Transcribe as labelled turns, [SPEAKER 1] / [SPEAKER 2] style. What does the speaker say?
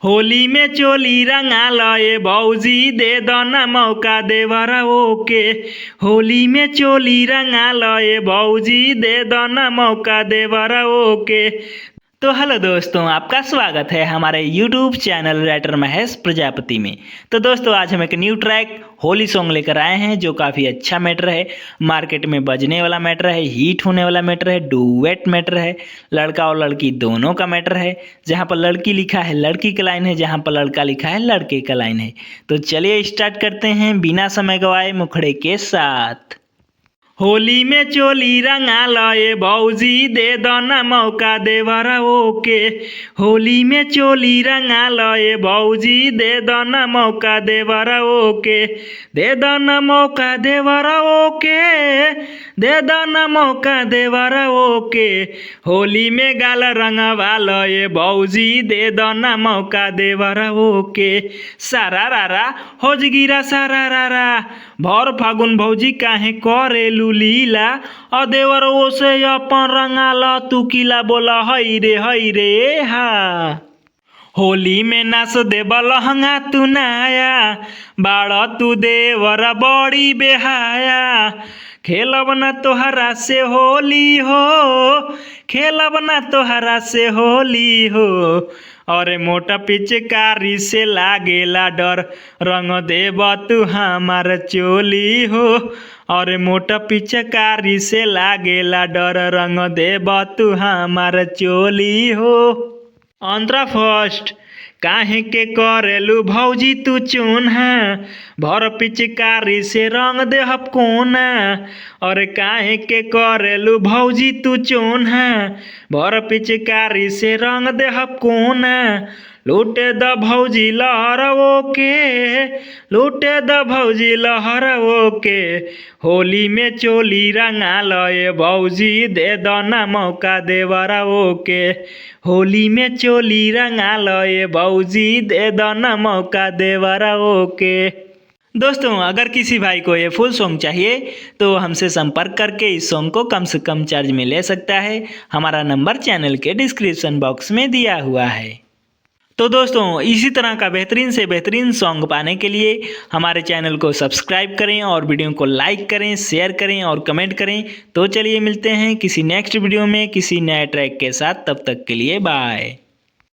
[SPEAKER 1] होली में चोली रंगा लए भौजी दे दो ना मौका देवरा ओके। होली में चोली रंगा लए भौजी दे दो ना मौका देवरा ओके। तो हेलो दोस्तों, आपका स्वागत है हमारे YouTube channel writer Mahesh Prajapati में। तो दोस्तों, आज हम एक न्यू ट्रैक होली सॉन्ग लेकर आए हैं जो काफ़ी अच्छा मैटर है, मार्केट में बजने वाला मैटर है, हिट होने वाला मैटर है, डुएट मैटर है, लड़का और लड़की दोनों का मैटर है। जहां पर लड़की लिखा है लड़की का लाइन है, जहां पर लड़का लिखा है लड़के का लाइन है। तो चलिए स्टार्ट करते हैं बिना समय गवाए मुखड़े के साथ। होली में चोली रंगा लए भौजी दे दो ना मौका देवरा ओके। होली में चोली रंगा लए भौजी दे दो ना मौका देवरा ओके। दे दो ना मौका देवरा ओके। दे दो ना मौका देवरा ओके। होली में गाल रंगवा लए भौजी दे दो ना मौका देवरा ओके। सारा रारा होज गिरा सारा रारा भर फागुन भौजी काहे करेलू लीला। अदेवर ओसे अपन रंगाला तू किला बोला हई रे हा। होली में नाच देब लहंगा तू नाया, बाड़ तू देवर बड़ी बेहाया। खेलब ना तोहरा से होली हो, खेलब ना तोहरा से होली हो। अरे मोटा पिचकारी से लागेला डर, रंग देब तू हमार चोली हो। अरे मोटा पिचकारी से लागेला डर, रंग देब तू हमार चोली हो। अंतरा फर्स्ट काहे के करेलू भौजी तू चून्हा, भर पिचकारी से रंग देहब कोना। और काहे के करेलू भौजी तू चून्हा, भर पिचकारी से रंग देहब कोना। लूटे द भौजी लहर ओके, लूटे द भौजी लहर ओके। होली में चोली रंगा लए भौजी दे दो ना मौका देवरा ओके। होली में चोली रंगा लए भौजी दे दो ना मौका देवरा ओके। दोस्तों, अगर किसी भाई को ये फुल सॉन्ग चाहिए तो हमसे संपर्क करके इस सॉन्ग को कम से कम चार्ज में ले सकता है। हमारा नंबर चैनल के डिस्क्रिप्शन बॉक्स में दिया हुआ है। तो दोस्तों, इसी तरह का बेहतरीन से बेहतरीन सॉन्ग पाने के लिए हमारे चैनल को सब्सक्राइब करें और वीडियो को लाइक करें, शेयर करें और कमेंट करें। तो चलिए मिलते हैं किसी नेक्स्ट वीडियो में किसी नए ट्रैक के साथ। तब तक के लिए बाय।